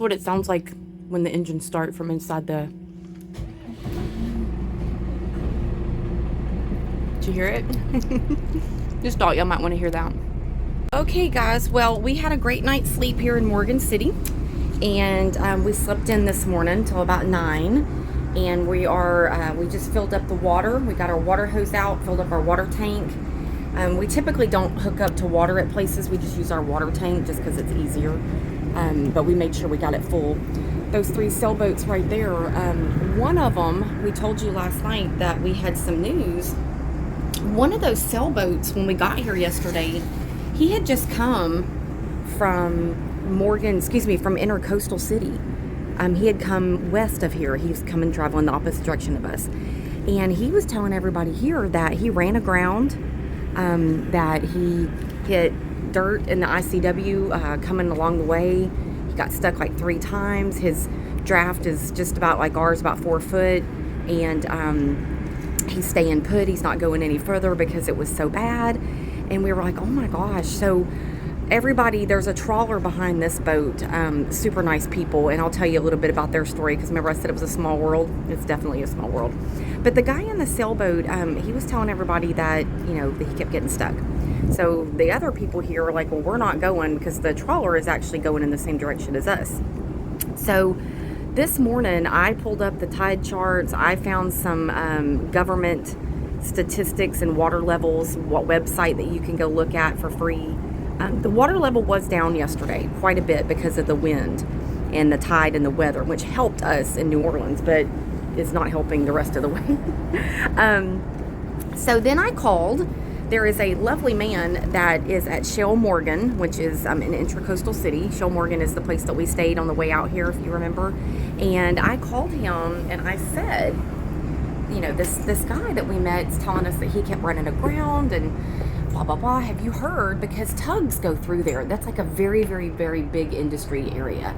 What it sounds like when the engines start from inside the... Did you hear it? Just thought y'all might want to hear that. Okay guys, well, we had a great night's sleep here in Morgan City, and we slept in this morning till about 9, and we just filled up the water. We got our water hose out, filled up our water tank. We typically don't hook up to water at places. We just use our water tank just because it's easier. But we made sure we got it full. Those 3 sailboats right there, one of them, we told you last night that we had some news. One of those sailboats, when we got here yesterday, he had just come from from Intercoastal City. He had come west of here. He was coming traveling the opposite direction of us. And he was telling everybody here that he ran aground, that he hit dirt in the ICW coming along the way. He got stuck like 3 times. His draft is just about like ours, about 4 foot, and he's staying put. He's not going any further because it was so bad. And we were like, oh my gosh. So everybody, there's a trawler behind this boat, super nice people, and I'll tell you a little bit about their story, because remember I said it was a small world? It's definitely a small world. But the guy in the sailboat, he was telling everybody that, that he kept getting stuck. So the other people here are like, well, we're not going, because the trawler is actually going in the same direction as us. So this morning I pulled up the tide charts. I found some government statistics and water levels, what website that you can go look at for free. The water level was down yesterday quite a bit because of the wind and the tide and the weather, which helped us in New Orleans, but it's not helping the rest of the way. So then I called. There is a lovely man that is at Shell Morgan, which is in Intracoastal City. Shell Morgan is the place that we stayed on the way out here, if you remember. And I called him and I said, this guy that we met is telling us that he kept running aground and blah, blah, blah. Have you heard? Because tugs go through there. That's like a very, very, very big industry area.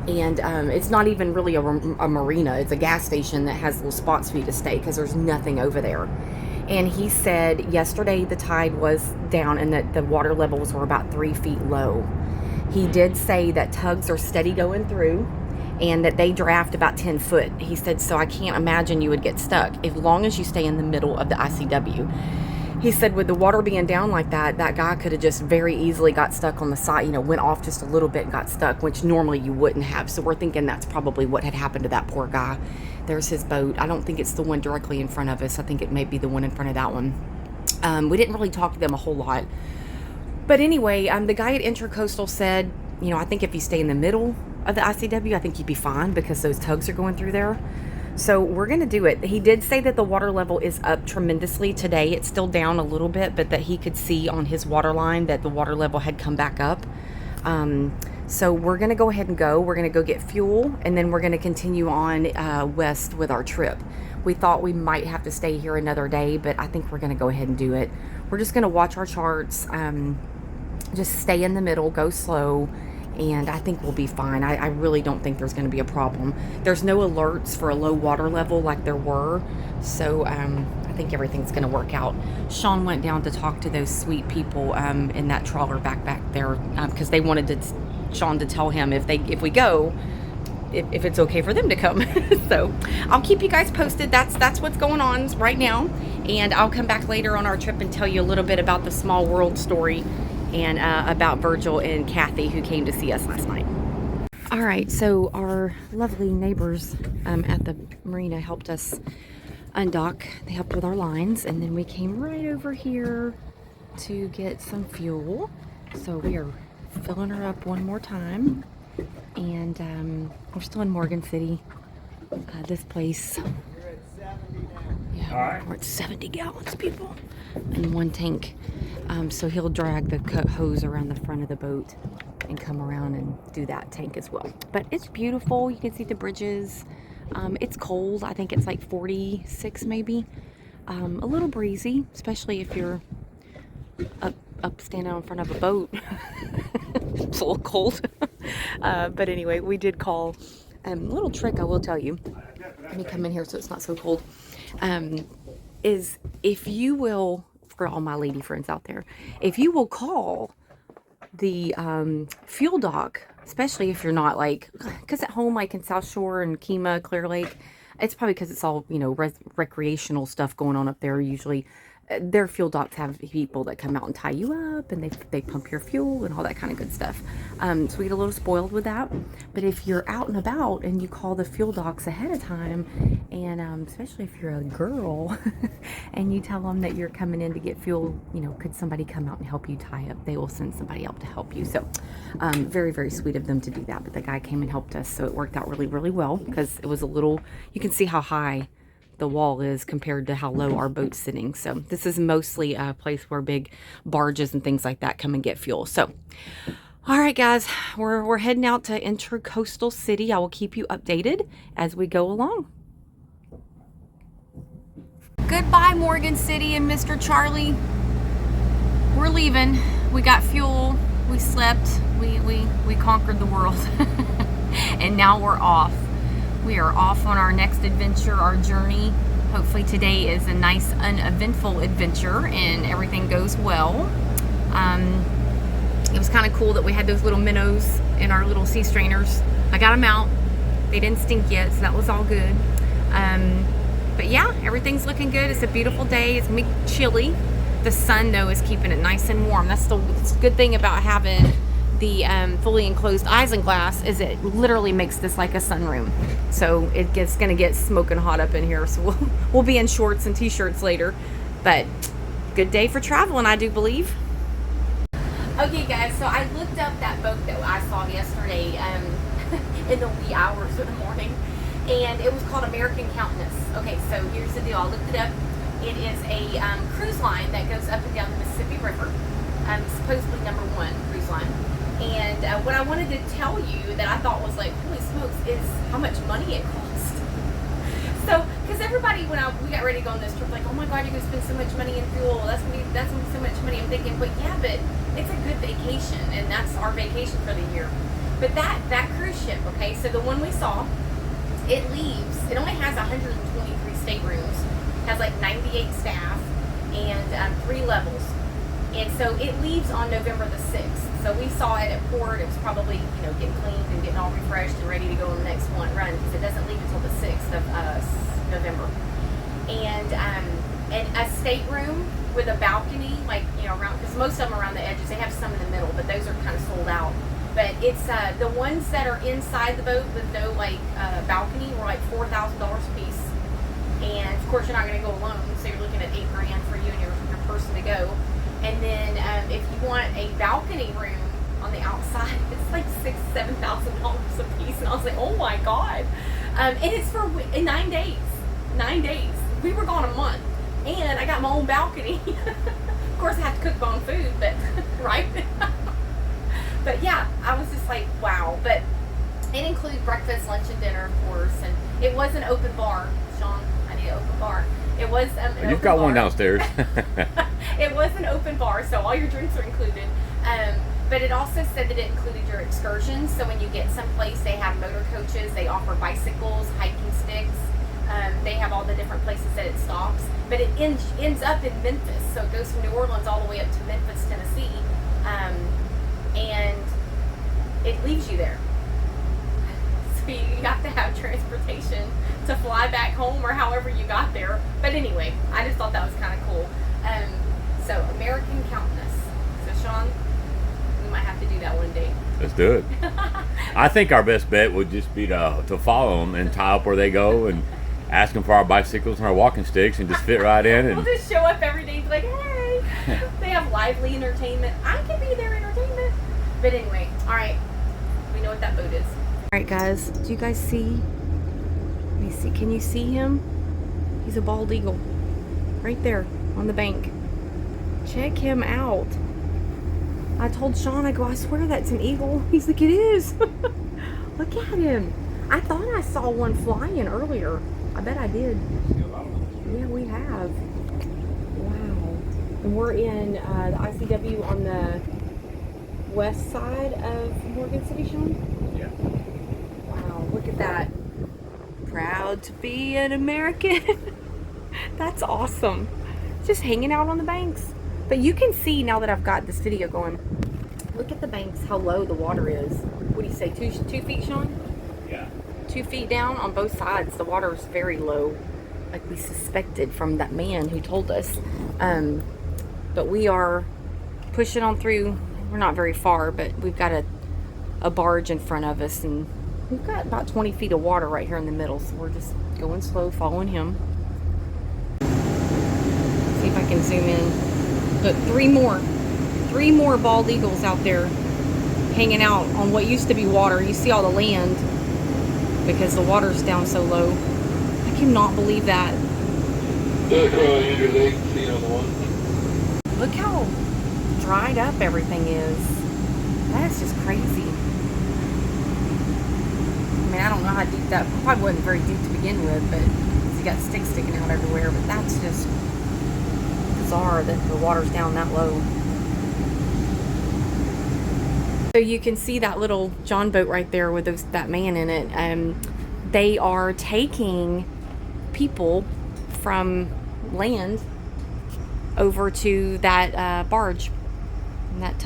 And it's not even really a marina. It's a gas station that has little spots for you to stay because there's nothing over there. And he said yesterday the tide was down and that the water levels were about 3 feet low. He did say that tugs are steady going through and that they draft about 10 foot. He said, so I can't imagine you would get stuck as long as you stay in the middle of the ICW. He said with the water being down like that, that guy could have just very easily got stuck on the side, went off just a little bit and got stuck, which normally you wouldn't have. So we're thinking that's probably what had happened to that poor guy. There's his boat. I don't think it's the one directly in front of us. I think it may be the one in front of that one. We didn't really talk to them a whole lot. But anyway, the guy at Intracoastal said, I think if you stay in the middle of the ICW, I think you'd be fine because those tugs are going through there. So we're going to do it. He did say that the water level is up tremendously today. It's still down a little bit, but that he could see on his water line that the water level had come back up. So we're going to go ahead and go. We're going to go get fuel, and then we're going to continue on west with our trip. We thought we might have to stay here another day, but I think we're going to go ahead and do it. We're just going to watch our charts, just stay in the middle, go slow, and I think we'll be fine. I really don't think there's going to be a problem. There's no alerts for a low water level like there were, so I think everything's going to work out. Sean went down to talk to those sweet people in that trawler back there because they wanted Sean to tell him if we go, if it's okay for them to come. So I'll keep you guys posted. That's what's going on right now, and I'll come back later on our trip and tell you a little bit about the small world story and about Virgil and Kathy, who came to see us last night. All right, so our lovely neighbors at the marina helped us undock. They helped with our lines, and then we came right over here to get some fuel. So we are filling her up one more time, and we're still in Morgan City. This place, yeah, we're at 70 gallons, people, in one tank. So he'll drag the hose around the front of the boat and come around and do that tank as well. But it's beautiful. You can see the bridges. It's cold. I think it's like 46 maybe. A little breezy, especially if you're up standing in front of a boat. It's a little cold. But anyway, we did call. Little trick I will tell you. Let me come in here so it's not so cold. Is if you will, for all my lady friends out there, if you will call the fuel dock especially if you're not like, because at home, like in South Shore and Kemah, Clear Lake, it's probably because it's all, you know, recreational stuff going on up there. Usually their fuel docks have people that come out and tie you up, and they pump your fuel and all that kind of good stuff. So we get a little spoiled with that. But if you're out and about and you call the fuel docks ahead of time, and especially if you're a girl and you tell them that you're coming in to get fuel, you know, could somebody come out and help you tie up? They will send somebody out to help you. So very, very sweet of them to do that. But the guy came and helped us, so it worked out really, really well, because it was a little, you can see how high the wall is compared to how low our boat's sitting. So this is mostly a place where big barges and things like that come and get fuel. So all right, guys, we're heading out to Intracoastal City. I will keep you updated as we go along. Goodbye, Morgan City and Mr. Charlie. We're leaving. We got fuel. We slept. We conquered the world. And now we're off. We are off on our next adventure, our journey. Hopefully today is a nice, uneventful adventure and everything goes well. It was kind of cool that we had those little minnows in our little sea strainers. I got them out. They didn't stink yet, so that was all good. But yeah, everything's looking good. It's a beautiful day. It's gonna be chilly. The sun, though, is keeping it nice and warm. That's the good thing about having the fully enclosed isinglass, is it literally makes this like a sunroom. So it's gonna get smoking hot up in here. So we'll be in shorts and t-shirts later. But good day for traveling, I do believe. Okay, guys, so I looked up that boat that I saw yesterday in the wee hours of the morning, and it was called American Countenance. Okay, so here's the deal. I looked it up. It is a cruise line that goes up and down the Mississippi River. Supposedly #1 cruise line. And what I wanted to tell you that I thought was like, holy smokes, is how much money it costs. So, because everybody, when we got ready to go on this trip, like, oh my God, you're going to spend so much money in fuel. That's going to be so much money. I'm thinking, but yeah, but it's a good vacation, and that's our vacation for the year. But that cruise ship, okay, so the one we saw, it only has 123 staterooms, has like 98 staff, and 3 levels. And so it leaves on November the 6th. So we saw it at port. It was probably, you know, getting cleaned and getting all refreshed and ready to go on the next one run, because it doesn't leave until the 6th of November. And a stateroom with a balcony, like, you know, around, because most of them are around the edges. They have some in the middle, but those are kind of sold out. But it's the ones that are inside the boat with no like balcony were like $4,000 a piece. And of course, you're not going to go alone, so you're looking at $8 grand for you and your person to go. And then if you want a balcony room on the outside, it's like $6,000 to $7,000 a piece. And I was like, oh my God. And it's for 9 days. 9 days. We were gone a month. And I got my own balcony. Of course, I have to cook my own food, but right? But yeah, I was just like, wow. But it included breakfast, lunch, and dinner, of course. And it was an open bar. Sean, I need an open bar. It was You've got one downstairs. It was an open bar, so all your drinks are included. But it also said that it included your excursions. So when you get someplace, they have motor coaches, they offer bicycles, hiking sticks. They have all the different places that it stops. But it ends up in Memphis. So it goes from New Orleans all the way up to Memphis, Tennessee. And it leaves you there. So you have to have transportation to fly back home or however you got there. But anyway, I just thought that was kind of cool. So American Countenance. So Sean, we might have to do that one day. Let's do it. I think our best bet would just be to follow them and tie up where they go and ask them for our bicycles and our walking sticks and just fit right in. And we'll just show up every day and be like, hey, they have lively entertainment. I can be their entertainment. But anyway, all right, we know what that boat is. All right, guys, do you guys see? Let me see. Can you see him? He's a bald eagle right there on the bank. Check him out. I told Sean, I go, I swear that's an eagle. He's like, it is. Look at him. I thought I saw one flying earlier. I bet I did. Yeah, we have. Wow. And we're in the ICW on the west side of Morgan City, Sean? yeah. Wow, look at that. Proud to be an American. That's awesome. Just hanging out on the banks. But you can see now that I've got this video going, look at the banks, how low the water is. What do do you say, 2 feet, Sean? Yeah. 2 feet down on both sides. The water is very low, like we suspected from that man who told us. But we are pushing on through. We're not very far, but we've got a barge in front of us, and we've got about 20 feet of water right here in the middle, so we're just going slow, following him. See if I can zoom in. But three more bald eagles out there hanging out on what used to be water. You see all the land because the water's down so low. I cannot believe that. Look how dried up everything is. That is just crazy. I mean, I don't know how deep that probably wasn't very deep to begin with, but you got sticks sticking out everywhere. But that's just bizarre that the water's down that low. So you can see that little John boat right there with that man in it. They are taking people from land over to that barge, and that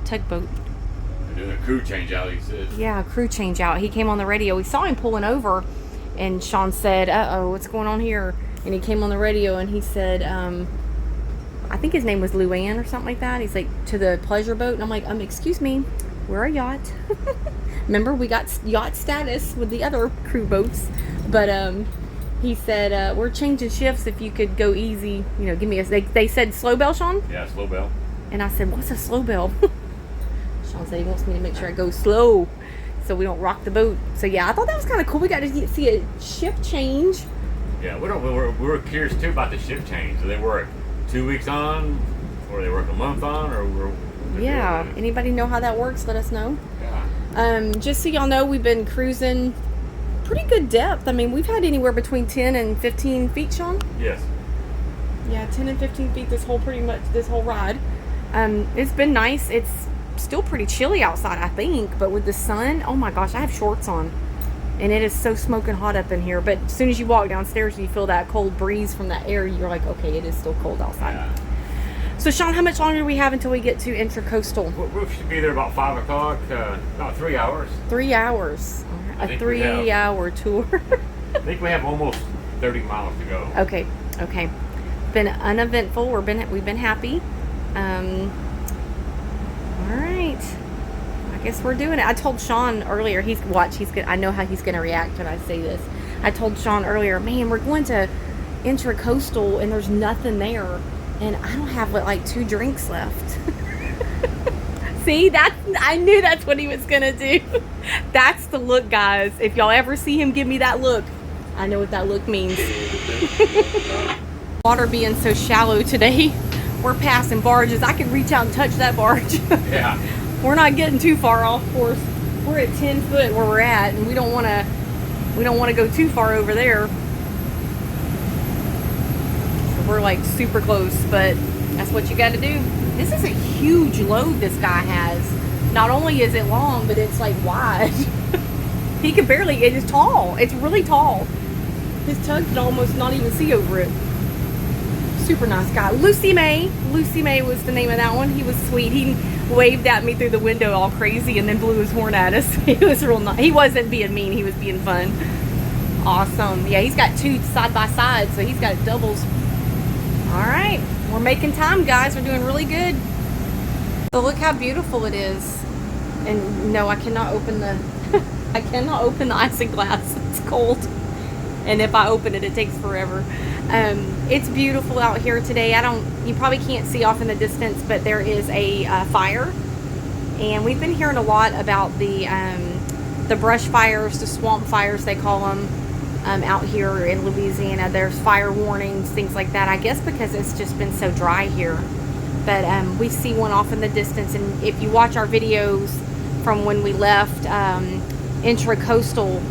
tugboat. They're doing a crew change out, he said. Yeah, a crew change out. He came on the radio. We saw him pulling over, and Sean said, "Uh-oh, what's going on here?" And he came on the radio, and he said, I think his name was Luann or something like that. He's like, to the pleasure boat. And I'm like, excuse me, we're a yacht. Remember, we got yacht status with the other crew boats. But he said, we're changing shifts. If you could go easy, give me they said slow bell, Sean? Yeah, slow bell. And I said, what's a slow bell? Sean said he wants me to make sure I go slow so we don't rock the boat. So yeah, I thought that was kind of cool. We got to see a shift change. Yeah, we were curious too about the shift change. Do they work 2 weeks on, or they work a month on, or yeah, anybody know how that works? Let us know. Yeah. Just so y'all know, we've been cruising pretty good depth. I mean, we've had anywhere between 10 and 15 feet, Sean. Yes. Yeah, 10 and 15 feet this whole ride. It's been nice. It's still pretty chilly outside, I think, but with the sun, oh my gosh, I have shorts on. And it is so smoking hot up in here. But as soon as you walk downstairs and you feel that cold breeze from that air, you're like, okay, it is still cold outside. Yeah. So, Sean, how much longer do we have until we get to Intracoastal? We should be there about 5 o'clock, about 3 hours. 3 hours. A 3-hour tour. I think we have almost 30 miles to go. Okay. Been uneventful. We've been happy. All right. I guess we're doing it. I told Sean earlier, I know how he's gonna react when I say this. I told Sean earlier, man, we're going to Intracoastal and there's nothing there, and I don't have but like 2 drinks left. See, I knew that's what he was gonna do. That's the look, guys. If y'all ever see him give me that look, I know what that look means. Water being so shallow today, we're passing barges. I could reach out and touch that barge. Yeah. We're not getting too far off course. We're at 10 foot where we're at, and we don't want to go too far over there. So we're like super close, but that's what you got to do. This is a huge load this guy has. Not only is it long, but it's like wide. He could barely. It is tall. It's really tall. His tug could almost not even see over it. Super nice guy. Lucy May was the name of that one. He was sweet. He waved at me through the window all crazy and then blew his horn at us. He was real nice. He wasn't being mean. He was being fun. Awesome. Yeah, he's got 2 side by side, so he's got doubles. All right, we're making time, guys. We're doing really good. So look how beautiful it is. And no, I cannot open the isinglass. It's cold. And if I open it, it takes forever. It's beautiful out here today. You probably can't see off in the distance, but there is a fire. And we've been hearing a lot about the brush fires, the swamp fires, they call them, out here in Louisiana. There's fire warnings, things like that. I guess because it's just been so dry here. But we see one off in the distance. And if you watch our videos from when we left Intracoastal,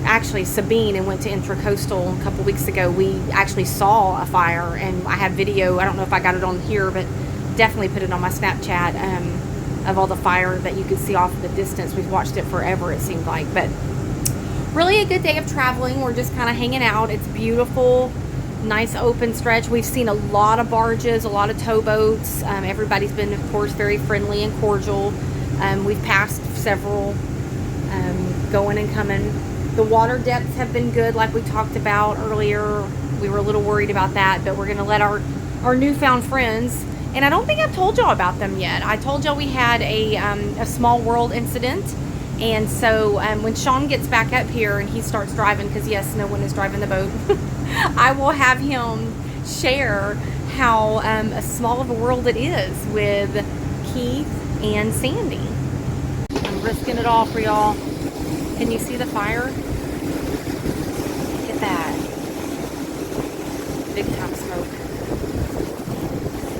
actually Sabine, and went to Intracoastal a couple weeks ago, we actually saw a fire, and I have video. I don't know if I got it on here, but definitely put it on my Snapchat of all the fire that you could see off in the distance. We've watched it forever, it seemed like. But really a good day of traveling. We're just kind of hanging out. It's beautiful, nice open stretch. We've seen a lot of barges, a lot of towboats. Everybody's been, of course, very friendly and cordial. We've passed several going and coming. The water depths have been good, like we talked about earlier. We were a little worried about that, but we're going to let our newfound friends, and I don't think I've told y'all about them yet. I told y'all we had a small world incident, and so when Sean gets back up here and he starts driving, because yes, no one is driving the boat, I will have him share how small of a world it is with Keith and Sandy. I'm risking it all for y'all. Can you see the fire? Look at that. Big time smoke.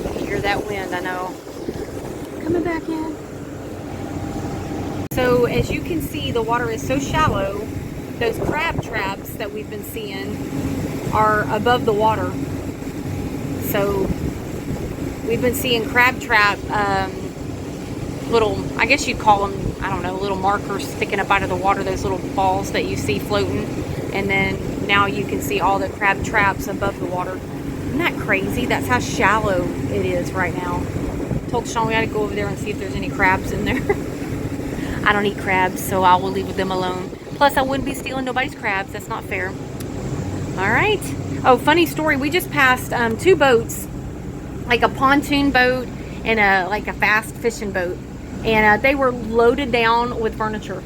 You can hear that wind, I know. Coming back in. So as you can see, the water is so shallow, those crab traps that we've been seeing are above the water. So we've been seeing crab trap little, I guess you'd call them, I don't know, little markers sticking up out of the water, those little balls that you see floating. And then now you can see all the crab traps above the water. Isn't that crazy? That's how shallow it is right now. Told Sean we had to go over there and see if there's any crabs in there. I don't eat crabs, so I will leave them alone. Plus, I wouldn't be stealing nobody's crabs. That's not fair. All right. Oh, funny story. We just passed 2 boats, like a pontoon boat and a fast fishing boat. And they were loaded down with furniture.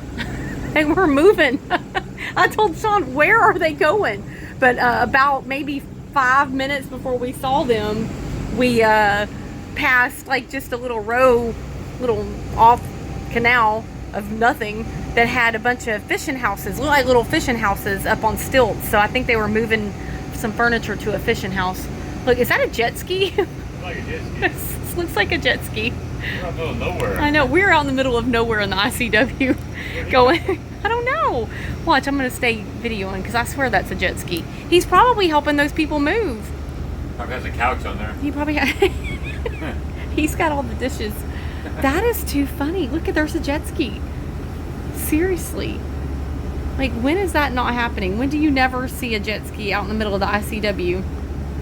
They were moving. I told Sean, where are they going? But about maybe 5 minutes before we saw them, we passed like just a little off canal of nothing that had a bunch of fishing houses, look like little fishing houses up on stilts. So I think they were moving some furniture to a fishing house. Look, is that a jet ski? Looks like a jet ski. This looks like a jet ski. We're out in the middle of nowhere. I know, we're out in the middle of nowhere in the ICW going, I don't know. Watch, I'm going to stay videoing because I swear that's a jet ski. He's probably helping those people move. Probably has a couch on there. He probably he's got all the dishes. That is too funny. Look, there's a jet ski. Seriously. Like, when is that not happening? When do you never see a jet ski out in the middle of the ICW?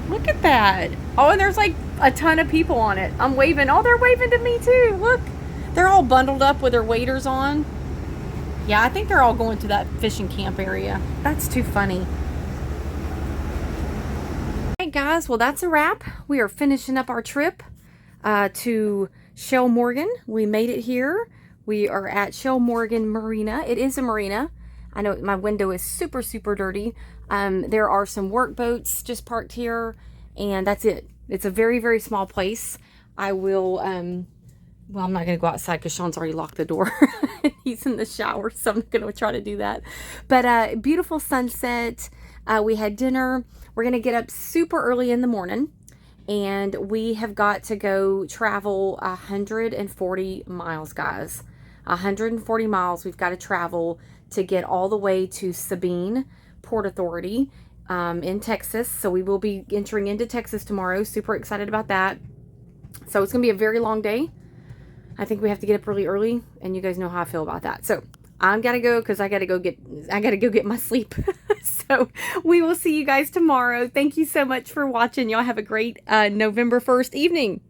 Look at that. Oh, and there's like a ton of people on it. I'm waving. Oh, they're waving to me too. Look. They're all bundled up with their waders on. Yeah, I think they're all going to that fishing camp area. That's too funny. Alright guys, well that's a wrap. We are finishing up our trip to Shell Morgan. We made it here. We are at Shell Morgan Marina. It is a marina. I know my window is super, super dirty. There are some work boats just parked here, and that's it. It's a very, very small place. I will, well, I'm not going to go outside because Sean's already locked the door. He's in the shower, so I'm not going to try to do that. But beautiful sunset. We had dinner. We're going to get up super early in the morning, and we have got to go travel 140 miles, guys. 140 miles we've got to travel to get all the way to Sabine Port Authority in Texas. So we will be entering into Texas tomorrow. Super excited about that. So it's going to be a very long day. I think we have to get up really early, and you guys know how I feel about that. So I'm gotta go because I gotta go get my sleep. So we will see you guys tomorrow. Thank you so much for watching. Y'all have a great November 1st evening.